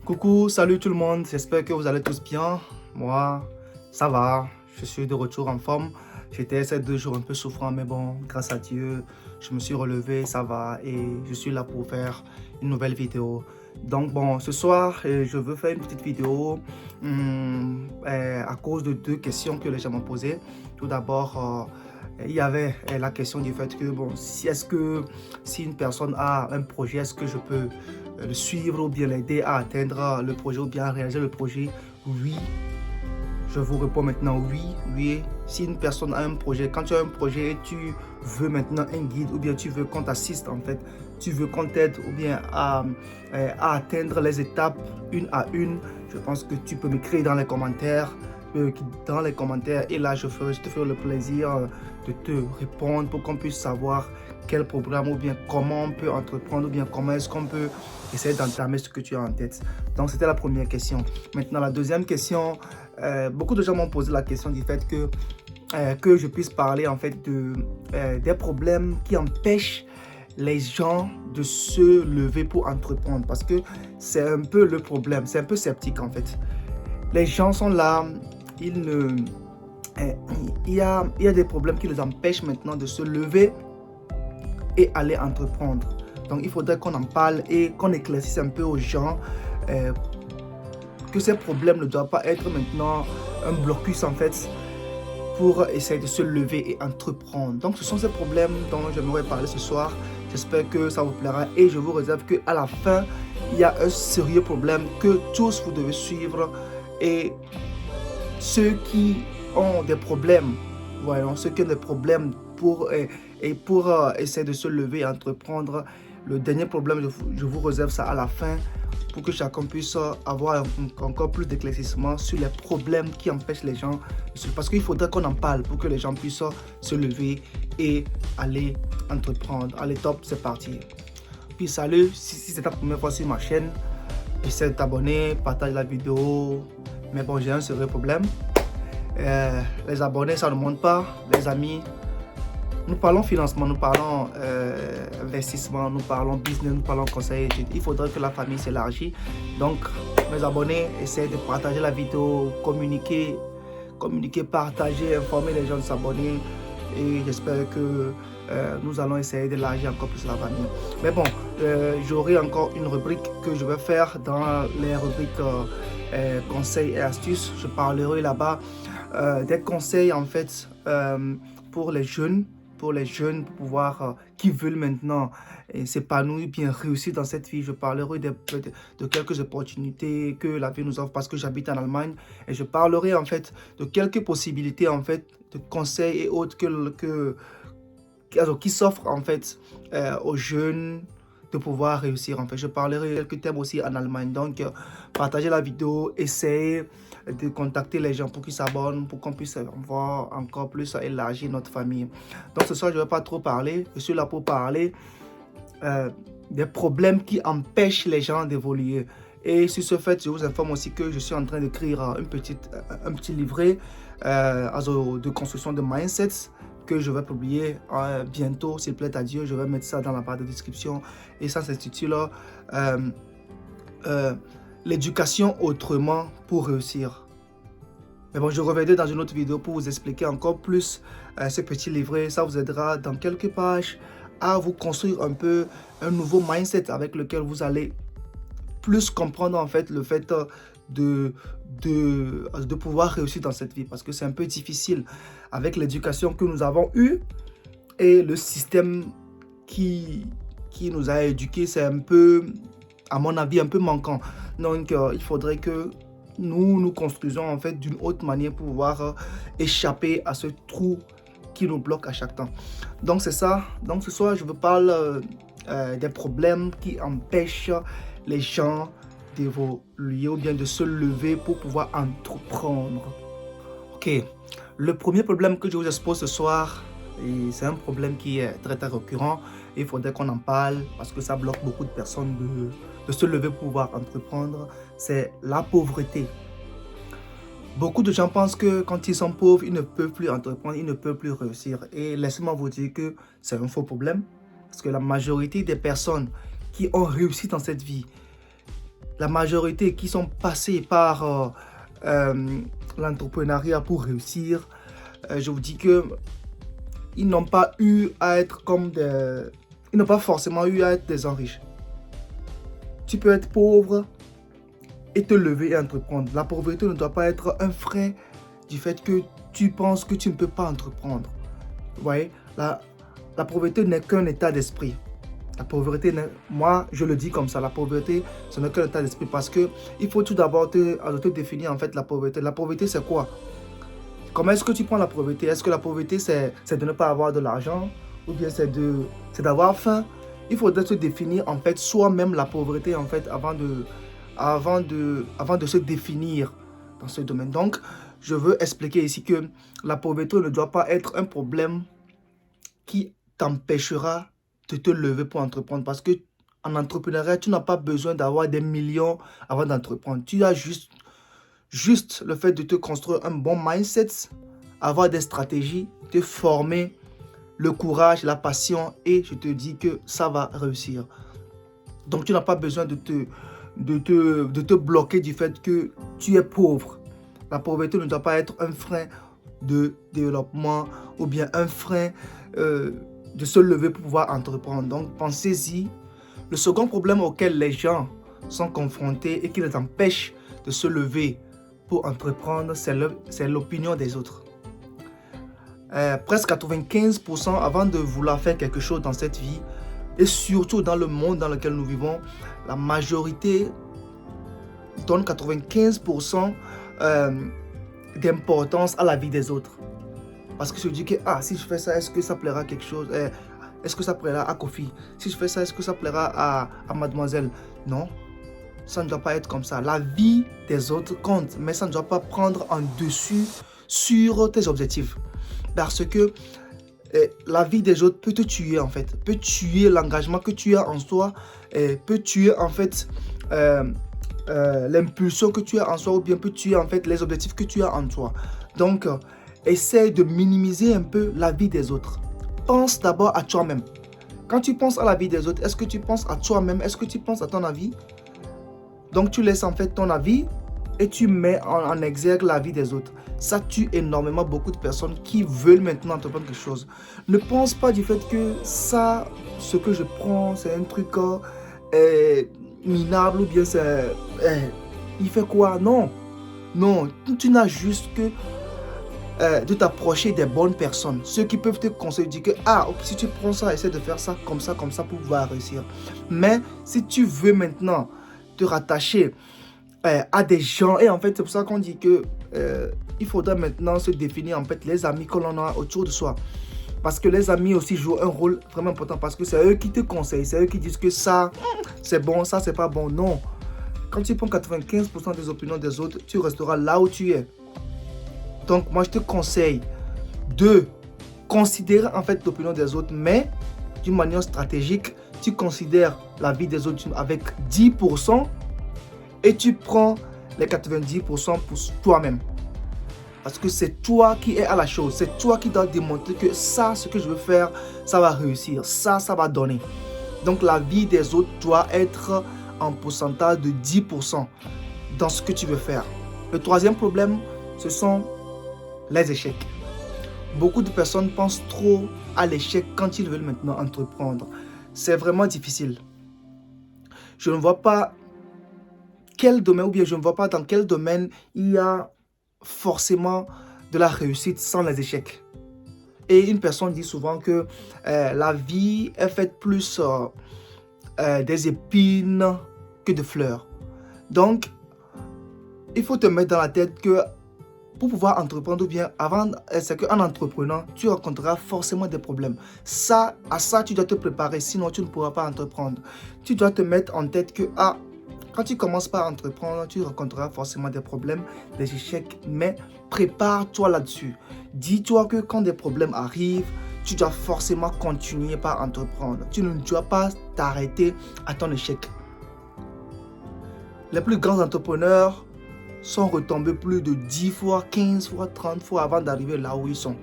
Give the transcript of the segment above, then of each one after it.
Coucou, salut tout le monde, j'espère que vous allez tous bien. Moi, ça va, je suis de retour en forme. J'étais ces 2 jours un peu souffrant, mais bon, grâce à Dieu, je me suis relevé, ça va, et je suis là pour faire une nouvelle vidéo. Donc bon, ce soir, je veux faire une petite vidéo à cause de 2 questions que les gens m'ont posées. Tout d'abord, il y avait la question du fait que, bon, si une personne a un projet, est-ce que je peux le suivre ou bien l'aider à atteindre le projet ou bien à réaliser le projet? Oui, je vous réponds maintenant oui, oui. Si une personne a un projet, quand tu as un projet et tu veux maintenant un guide ou bien tu veux qu'on t'assiste en fait, tu veux qu'on t'aide ou bien à atteindre les étapes une à une, je pense que tu peux m'écrire dans les commentaires. Et là je te ferai le plaisir de te répondre pour qu'on puisse savoir quel programme ou bien comment on peut entreprendre ou bien comment est-ce qu'on peut essayer d'entamer ce que tu as en tête. Donc c'était la première question. Maintenant la deuxième question, beaucoup de gens m'ont posé la question du fait que je puisse parler en fait des problèmes qui empêchent les gens de se lever pour entreprendre, parce que c'est un peu le problème, c'est un peu sceptique en fait. Les gens sont là, il y a des problèmes qui les empêchent maintenant de se lever et aller entreprendre. Donc il faudrait qu'on en parle et qu'on éclaircisse un peu aux gens que ces problèmes ne doivent pas être maintenant un blocus en fait pour essayer de se lever et entreprendre. Donc ce sont ces problèmes dont j'aimerais parler ce soir. J'espère que ça vous plaira et je vous réserve qu'à la fin, il y a un sérieux problème que tous vous devez suivre, et ceux qui ont des problèmes, voyons, ceux qui ont des problèmes pour essayer de se lever et entreprendre, le dernier problème, je vous réserve ça à la fin pour que chacun puisse avoir encore plus d'éclaircissement sur les problèmes qui empêchent les gens. Parce qu'il faudrait qu'on en parle pour que les gens puissent se lever et aller entreprendre. Allez, top, c'est parti. Puis salut, si c'est ta première fois sur ma chaîne, essaie de t'abonner, partage la vidéo. Mais bon, j'ai un sérieux problème. Les abonnés, ça ne monte pas. Les amis, nous parlons financement, nous parlons investissement, nous parlons business, nous parlons conseil. Il faudrait que la famille s'élargisse. Donc, mes abonnés, essayez de partager la vidéo, communiquer, partager, informer les gens de s'abonner. Et j'espère que nous allons essayer d'élargir encore plus la famille. Mais bon, j'aurai encore une rubrique que je vais faire dans les rubriques conseils et astuces. Je parlerai là-bas des conseils en fait pour les jeunes, pour pouvoir qui veulent maintenant s'épanouir, bien réussir dans cette vie. Je parlerai de quelques opportunités que la vie nous offre parce que j'habite en Allemagne, et je parlerai en fait de quelques possibilités en fait de conseils et autres qui s'offrent en fait aux jeunes de pouvoir réussir. En fait, je parlerai de quelques thèmes aussi en Allemagne. Donc, partagez la vidéo, essayez de contacter les gens pour qu'ils s'abonnent, pour qu'on puisse voir encore plus élargir notre famille. Donc, ce soir, je ne vais pas trop parler. Je suis là pour parler des problèmes qui empêchent les gens d'évoluer. Et sur ce fait, je vous informe aussi que je suis en train d'écrire un petit livret de construction de mindset que je vais publier bientôt, s'il plaît à Dieu. Je vais mettre ça dans la barre de description. Et ça s'intitule l'éducation autrement pour réussir. Mais bon, je reviendrai dans une autre vidéo pour vous expliquer encore plus ce petit livret. Ça vous aidera dans quelques pages à vous construire un peu un nouveau mindset avec lequel vous allez plus comprendre en fait le fait de pouvoir réussir dans cette vie, parce que c'est un peu difficile avec l'éducation que nous avons eue et le système qui nous a éduqués. C'est un peu, à mon avis, un peu manquant. Donc il faudrait que nous construisons en fait d'une autre manière pour pouvoir échapper à ce trou qui nous bloque à chaque temps. Donc c'est ça. Donc ce soir je vous parle des problèmes qui empêchent les gens d'évoluer ou bien de se lever pour pouvoir entreprendre. Ok, le premier problème que je vous expose ce soir, et c'est un problème qui est très récurrent, il faudrait qu'on en parle parce que ça bloque beaucoup de personnes de se lever pour pouvoir entreprendre, c'est la pauvreté. Beaucoup de gens pensent que quand ils sont pauvres, ils ne peuvent plus entreprendre, ils ne peuvent plus réussir. Et laissez-moi vous dire que c'est un faux problème, parce que la majorité des personnes qui ont réussi dans cette vie la majorité qui sont passés par l'entrepreneuriat pour réussir, je vous dis que ils n'ont pas eu à être comme des... Ils n'ont pas forcément eu à être des gens riches. Tu peux être pauvre et te lever et entreprendre. La pauvreté ne doit pas être un frein du fait que tu penses que tu ne peux pas entreprendre. Vous voyez, la pauvreté n'est qu'un état d'esprit. La pauvreté, moi je le dis comme ça, la pauvreté ce n'est qu'un état d'esprit parce que il faut tout d'abord te définir en fait la pauvreté. La pauvreté c'est quoi? Comment est-ce que tu prends la pauvreté? Est-ce que la pauvreté c'est de ne pas avoir de l'argent ou bien c'est d'avoir faim? Il faudrait se définir en fait soi-même la pauvreté en fait avant de se définir dans ce domaine. Donc je veux expliquer ici que la pauvreté ne doit pas être un problème qui t'empêchera de te lever pour entreprendre. Parce que en entrepreneuriat, tu n'as pas besoin d'avoir des millions avant d'entreprendre. Tu as juste le fait de te construire un bon mindset, avoir des stratégies, te former, le courage, la passion et je te dis que ça va réussir. Donc tu n'as pas besoin de te bloquer du fait que tu es pauvre. La pauvreté ne doit pas être un frein de développement ou bien un frein de se lever pour pouvoir entreprendre. Donc pensez-y. Le second problème auquel les gens sont confrontés et qui les empêche de se lever pour entreprendre, c'est l'opinion des autres. Presque 95% avant de vouloir faire quelque chose dans cette vie et surtout dans le monde dans lequel nous vivons, la majorité donne 95% d'importance à la vie des autres. Parce que je dis que si je fais ça, est-ce que ça plaira à quelque chose? Est-ce que ça plaira à Kofi? Si je fais ça, est-ce que ça plaira à mademoiselle? Non, ça ne doit pas être comme ça. La vie des autres compte, mais ça ne doit pas prendre en dessus sur tes objectifs. Parce que la vie des autres peut te tuer en fait, peut tuer l'engagement que tu as en soi, peut tuer en fait l'impulsion que tu as en soi ou bien peut tuer en fait les objectifs que tu as en toi. Donc, essaie de minimiser un peu la vie des autres. Pense d'abord à toi-même. Quand tu penses à la vie des autres, est-ce que tu penses à toi-même? Est-ce que tu penses à ton avis? Donc, tu laisses en fait ton avis et tu mets en exergue la vie des autres. Ça tue énormément beaucoup de personnes qui veulent maintenant entreprendre quelque chose. Ne pense pas du fait que ça, ce que je prends, c'est un truc minable ou bien c'est... il fait quoi? Non. Non, tu n'as juste que de t'approcher des bonnes personnes. Ceux qui peuvent te conseiller, dire que si tu prends ça, essaie de faire ça comme ça pour pouvoir réussir. Mais si tu veux maintenant te rattacher à des gens, et en fait c'est pour ça qu'on dit que il faudra maintenant se définir en fait les amis que l'on a autour de soi. Parce que les amis aussi jouent un rôle vraiment important parce que c'est eux qui te conseillent, c'est eux qui disent que ça c'est bon, ça c'est pas bon. Non, quand tu prends 95% des opinions des autres, tu resteras là où tu es. Donc moi je te conseille de considérer en fait l'opinion des autres, mais d'une manière stratégique. Tu considères la vie des autres avec 10% et tu prends les 90% pour toi-même. Parce que c'est toi qui es à la chose, c'est toi qui dois démontrer que ça, ce que je veux faire, ça va réussir, ça va donner. Donc la vie des autres doit être en pourcentage de 10% dans ce que tu veux faire. Le troisième problème, ce sont les échecs. Beaucoup de personnes pensent trop à l'échec quand ils veulent maintenant entreprendre. C'est vraiment difficile. Je ne vois pas quel domaine, ou bien je ne vois pas dans quel domaine il y a forcément de la réussite sans les échecs. Et une personne dit souvent que la vie est faite plus des épines que de fleurs. Donc, il faut te mettre dans la tête que pour pouvoir entreprendre ou bien c'est qu'en entreprenant, tu rencontreras forcément des problèmes. À ça, tu dois te préparer, sinon tu ne pourras pas entreprendre. Tu dois te mettre en tête que quand tu commences par entreprendre, tu rencontreras forcément des problèmes, des échecs, mais prépare-toi là-dessus. Dis-toi que quand des problèmes arrivent, tu dois forcément continuer par entreprendre. Tu ne dois pas t'arrêter à ton échec. Les plus grands entrepreneurs sont retombés plus de 10 fois, 15 fois, 30 fois avant d'arriver là où ils sont.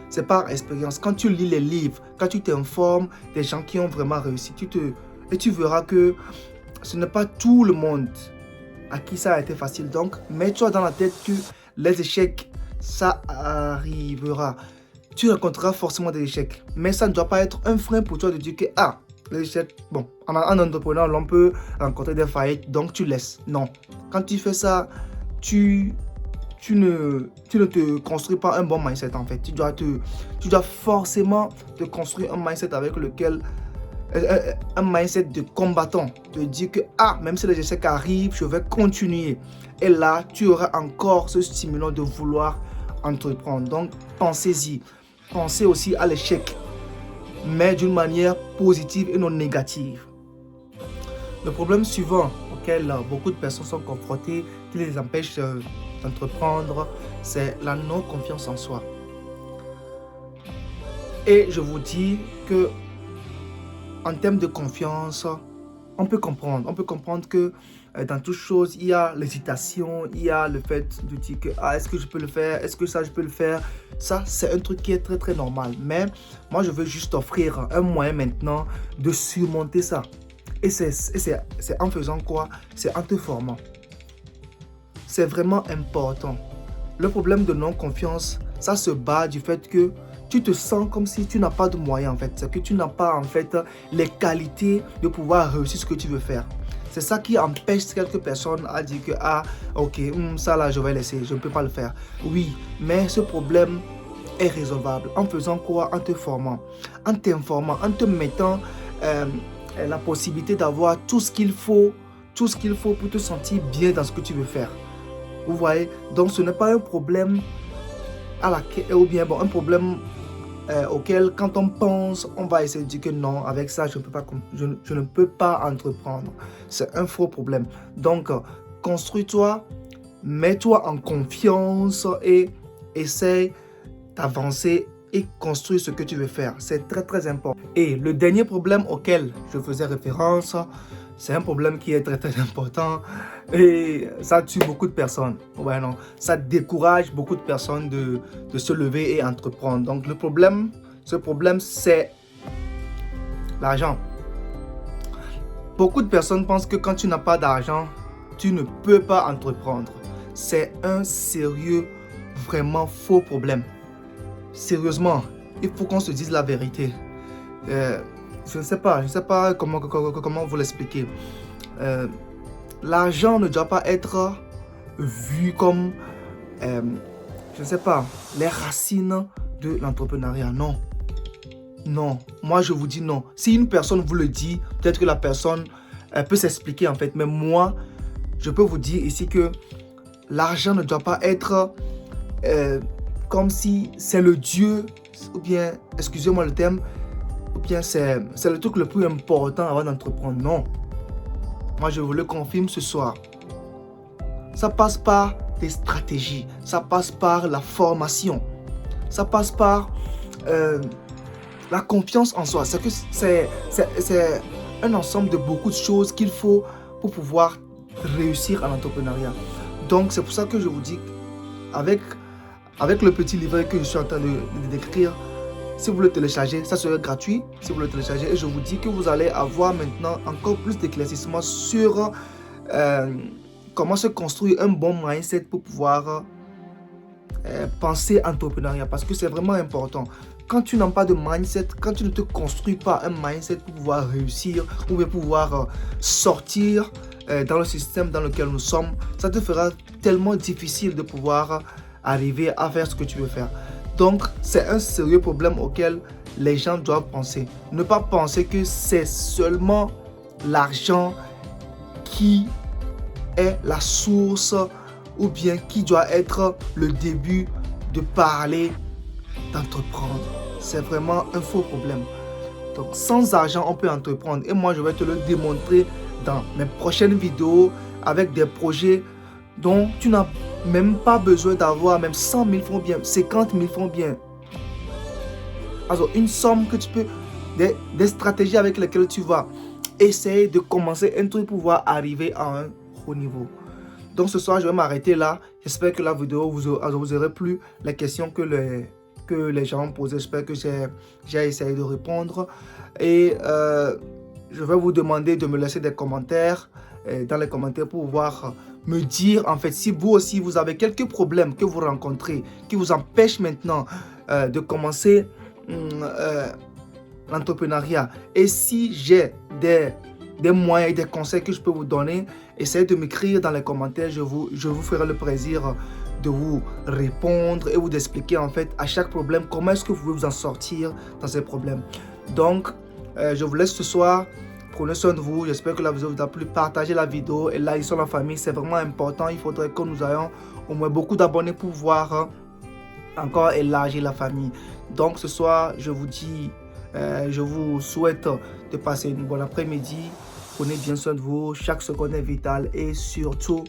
C'est par expérience. Quand tu lis les livres, quand tu t'informes des gens qui ont vraiment réussi, et tu verras que ce n'est pas tout le monde à qui ça a été facile. Donc, mets-toi dans la tête que les échecs, ça arrivera. Tu rencontreras forcément des échecs. Mais ça ne doit pas être un frein pour toi de dire que, les échecs, bon, en entrepreneur, on peut rencontrer des faillites, donc tu laisses. Non. Quand tu fais ça, tu ne te construis pas un bon mindset en fait. Tu dois forcément te construire un mindset avec lequel un mindset de combattant, de dire que même si les échecs arrivent, je vais continuer. Et là, tu auras encore ce stimulant de vouloir entreprendre. Donc, pensez-y. Pensez aussi à l'échec, mais d'une manière positive et non négative. Le problème suivant auquel beaucoup de personnes sont confrontées, qui les empêche d'entreprendre, c'est la non-confiance en soi. Et je vous dis que en termes de confiance, on peut comprendre que dans toute chose, il y a l'hésitation, il y a le fait de dire que est-ce que je peux le faire, est-ce que ça je peux le faire. Ça, c'est un truc qui est très très normal. Mais moi, je veux juste offrir un moyen maintenant de surmonter ça. Et c'est en faisant quoi? C'est en te formant. C'est vraiment important. Le problème de non-confiance, ça se bat du fait que tu te sens comme si tu n'as pas de moyens en fait. C'est que tu n'as pas en fait les qualités de pouvoir réussir ce que tu veux faire. C'est ça qui empêche quelques personnes à dire que ok, ça là je vais laisser, je ne peux pas le faire. Oui, mais ce problème est résolvable en faisant quoi? En te formant, en t'informant, en te mettant la possibilité d'avoir tout ce qu'il faut pour te sentir bien dans ce que tu veux faire. Vous voyez? Donc ce n'est pas un problème un problème auquel quand on pense, on va essayer de dire que non, avec ça je ne peux pas entreprendre. C'est un faux problème. Donc construis-toi, mets-toi en confiance et essaie d'avancer et construire ce que tu veux faire. C'est très très important. Et le dernier problème auquel je faisais référence, c'est un problème qui est très très important et ça tue beaucoup de personnes. Ouais, non, ça décourage beaucoup de personnes de se lever et entreprendre. Donc ce problème c'est l'argent. Beaucoup de personnes pensent que quand tu n'as pas d'argent, tu ne peux pas entreprendre. C'est un sérieux, vraiment faux problème. Sérieusement, il faut qu'on se dise la vérité. Je ne sais pas comment vous l'expliquer. L'argent ne doit pas être vu comme, je ne sais pas, les racines de l'entrepreneuriat. Non. Non. Moi, je vous dis non. Si une personne vous le dit, peut-être que la personne peut s'expliquer en fait. Mais moi, je peux vous dire ici que l'argent ne doit pas être comme si c'est le Dieu, ou bien, excusez-moi le terme, ou bien c'est le truc le plus important avant d'entreprendre. Non. Moi, je vous le confirme ce soir. Ça passe par des stratégies. Ça passe par la formation. Ça passe par la confiance en soi. C'est un ensemble de beaucoup de choses qu'il faut pour pouvoir réussir en entrepreneuriat. Donc, c'est pour ça que je vous dis, avec le petit livret que je suis en train d'écrire, si vous le téléchargez, ça serait gratuit. Si vous le téléchargez, et je vous dis que vous allez avoir maintenant encore plus d'éclaircissement sur comment se construire un bon mindset pour pouvoir penser entrepreneuriat. Parce que c'est vraiment important. Quand tu n'as pas de mindset, quand tu ne te construis pas un mindset pour pouvoir réussir ou bien pouvoir sortir dans le système dans lequel nous sommes, ça te fera tellement difficile de pouvoir arriver à faire ce que tu veux faire. Donc, c'est un sérieux problème auquel les gens doivent penser. Ne pas penser que c'est seulement l'argent qui est la source ou bien qui doit être le début de parler d'entreprendre. C'est vraiment un faux problème. Donc, sans argent, on peut entreprendre. Et moi, je vais te le démontrer dans mes prochaines vidéos avec des projets dont tu n'as même pas besoin d'avoir même 100 000 francs bien, 50 000 francs bien. Alors, une somme que tu peux, des stratégies avec lesquelles tu vas essayer de commencer un truc pour pouvoir arriver à un haut niveau. Donc, ce soir, je vais m'arrêter là. J'espère que la vidéo vous aurez plu. Les questions que les gens ont posées, j'espère que j'ai essayé de répondre. Et je vais vous demander de me laisser des commentaires dans les commentaires pour pouvoir me dire en fait si vous aussi vous avez quelques problèmes que vous rencontrez qui vous empêchent maintenant de commencer l'entrepreneuriat. Et si j'ai des moyens et des conseils que je peux vous donner, essayez de m'écrire dans les commentaires. Je vous ferai le plaisir de vous répondre et vous expliquer en fait à chaque problème comment est-ce que vous pouvez vous en sortir dans ces problèmes. Donc, je vous laisse ce soir. Prenez soin de vous. J'espère que la vidéo vous a plu. Partagez la vidéo et likez sur la famille. C'est vraiment important. Il faudrait que nous ayons au moins beaucoup d'abonnés pour pouvoir encore élargir la famille. Donc, ce soir, je vous dis, je vous souhaite de passer une bonne après-midi. Prenez bien soin de vous. Chaque seconde est vitale et surtout,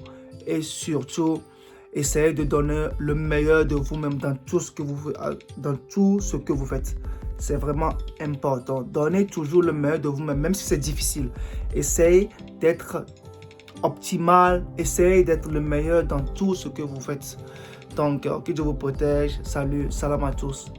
essayez de donner le meilleur de vous-même dans tout ce que vous faites. C'est vraiment important. Donnez toujours le meilleur de vous-même, même si c'est difficile. Essayez d'être optimal. Essayez d'être le meilleur dans tout ce que vous faites. Donc, que Dieu vous protège. Salut, salam à tous.